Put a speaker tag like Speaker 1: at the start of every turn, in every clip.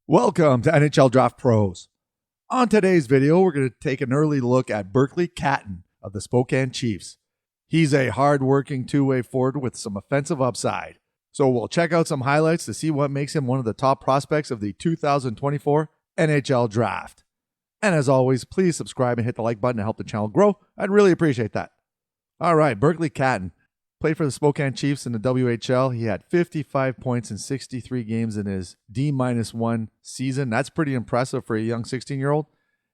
Speaker 1: Welcome to NHL Draft Pros. On today's video, we're going to take an early look at BERKLY CATTON of the Spokane Chiefs. He's a hard-working two-way forward with some offensive upside. So we'll check out some highlights to see what makes him one of the top prospects of the 2024 NHL Draft. And as always, please subscribe and hit the like button to help the channel grow. I'd really appreciate that. All right, BERKLY CATTON played for the Spokane Chiefs in the WHL. He had 55 points in 63 games in his D-1 season. That's pretty impressive for a young 16-year-old.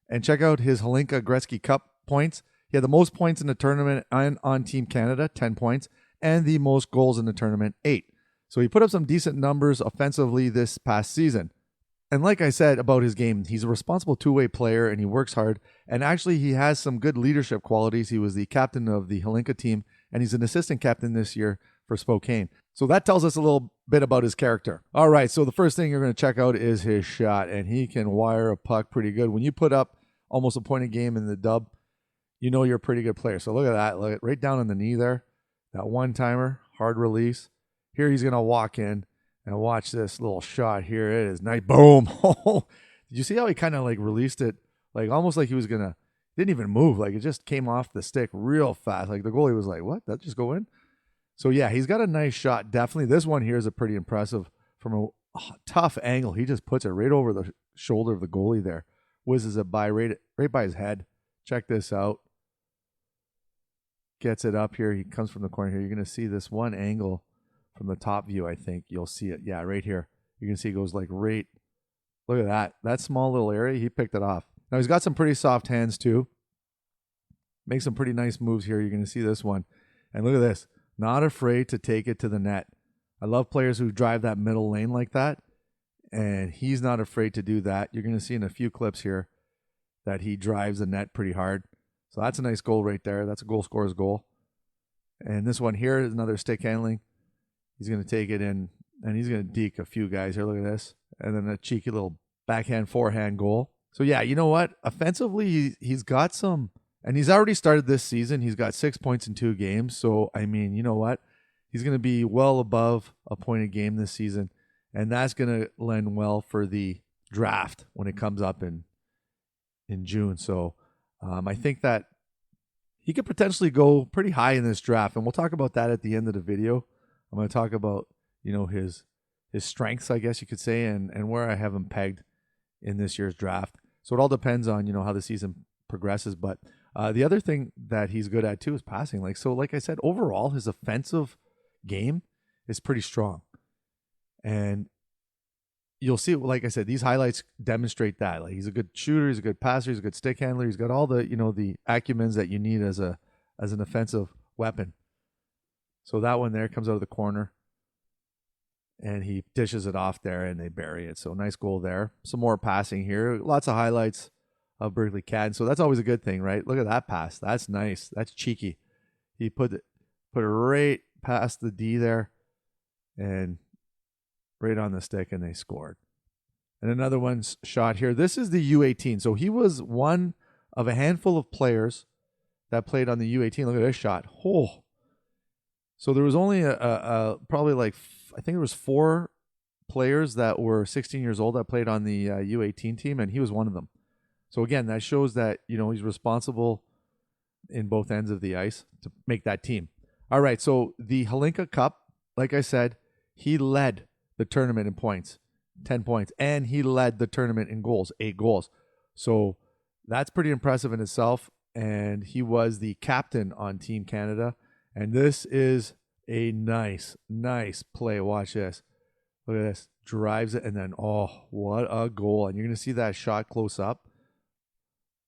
Speaker 1: And check out his Hlinka Gretzky Cup points. He had the most points in the tournament and on Team Canada, 10 points, and the most goals in the tournament, 8. So he put up some decent numbers offensively this past season. And like I said about his game, he's a responsible two-way player and he works hard. And actually, he has some good leadership qualities. He was the captain of the Hlinka team, and he's an assistant captain this year for Spokane. So that tells us a little bit about his character. All right, so the first thing you're going to check out is his shot, and he can wire a puck pretty good. When you put up almost a point a game in the dub, you know you're a pretty good player. So look at that. Look at right down on the knee there. That one-timer, hard release. Here he's going to walk in, and watch this little shot here. It is nice. Boom. Did you see how he kind of like released it? Like almost like he was going to, didn't even move. Like it just came off the stick real fast. Like the goalie was like, what? That just go in? So yeah, he's got a nice shot. Definitely. This one here is a pretty impressive from a tough angle. He just puts it right over the shoulder of the goalie there. Whizzes it by right by his head. Check this out. Gets it up here. He comes from the corner here. You're going to see this one angle from the top view, I think. You'll see it. Yeah, right here. You can see it goes like right. Look at that. That small little area, he picked it off. Now, he's got some pretty soft hands, too. Makes some pretty nice moves here. You're going to see this one. And look at this. Not afraid to take it to the net. I love players who drive that middle lane like that. And he's not afraid to do that. You're going to see in a few clips here that he drives the net pretty hard. So that's a nice goal right there. That's a goal scorer's goal. And this one here is another stick handling. He's going to take it in, and he's going to deke a few guys here. Look at this. And then a cheeky little backhand, forehand goal. So, yeah, you know what? Offensively, he's got some, and he's already started this season. He's got 6 points in 2 games. So, I mean, you know what? He's going to be well above a point a game this season, and that's going to lend well for the draft when it comes up in June. So, I think that he could potentially go pretty high in this draft, and we'll talk about that at the end of the video. I'm going to talk about, you know, his strengths, I guess you could say, and where I have him pegged in this year's draft. So it all depends on, you know, how the season progresses. But the other thing that he's good at, too, is passing. Like I said, overall, his offensive game is pretty strong. And you'll see, like I said, these highlights demonstrate that. Like he's a good shooter, he's a good passer, he's a good stick handler. He's got all the, you know, the acumens that you need as an offensive weapon. So that one there comes out of the corner, and he dishes it off there, and they bury it. So nice goal there. Some more passing here. Lots of highlights of BERKLY CATTON. So that's always a good thing, right? Look at that pass. That's nice. That's cheeky. He put it right past the D there, and right on the stick, and they scored. And another one's shot here. This is the U18. So he was one of a handful of players that played on the U18. Look at this shot. Oh. So there was only probably like, I think there was 4 players that were 16 years old that played on the U18 team, and he was one of them. So again, that shows that, you know, he's responsible in both ends of the ice to make that team. All right, so the Hlinka Cup, like I said, he led the tournament in points, 10 points, and he led the tournament in goals, 8 goals. So that's pretty impressive in itself, and he was the captain on Team Canada. And this is a nice play. Watch this. Look at this. Drives it, and then, oh, what a goal. And you're going to see that shot close up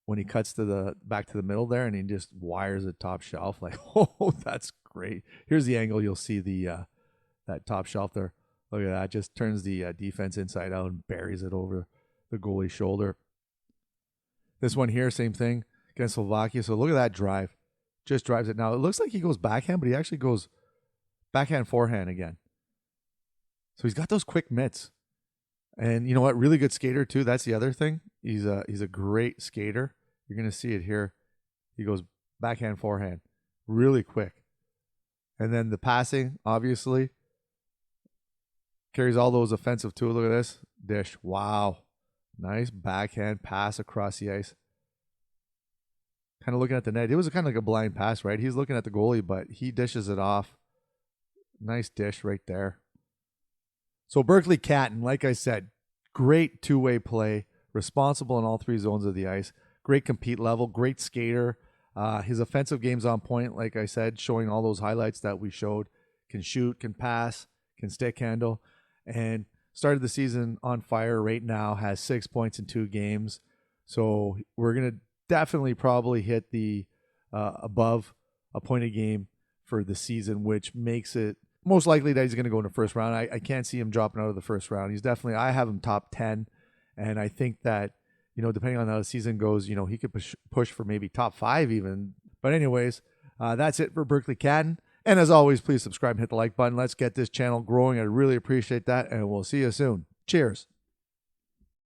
Speaker 1: when he cuts to back to the middle there, and he just wires it top shelf. Like, oh, that's great. Here's the angle. You'll see the that top shelf there. Look at that. Just turns the defense inside out and buries it over the goalie's shoulder. This one here, same thing against Slovakia. So look at that drive. Just drives it. Now, it looks like he goes backhand, but he actually goes backhand, forehand again. So he's got those quick mitts. And you know what? Really good skater, too. That's the other thing. He's a great skater. You're going to see it here. He goes backhand, forehand. Really quick. And then the passing, obviously, carries all those offensive too. Look at this. dish. Wow. Nice backhand pass across the ice. Kind of looking at the net. It was kind of like a blind pass, right? He's looking at the goalie, but he dishes it off. Nice dish right there. So Berkly Catton, like I said, great two-way play, responsible in all three zones of the ice, great compete level, great skater. His offensive game's on point, like I said, showing all those highlights that we showed. Can shoot, can pass, can stick handle, and started the season on fire right now, has 6 points in 2 games. So we're going to definitely probably hit the above a point a game for the season, which makes it most likely that he's going to go in the first round. I can't see him dropping out of the first round. He's definitely, I have him top 10. And I think that, depending on how the season goes, he could push for maybe top 5 even. But anyways, that's it for Berkly Catton. And as always, please subscribe and hit the like button. Let's get this channel growing. I really appreciate that. And we'll see you soon. Cheers.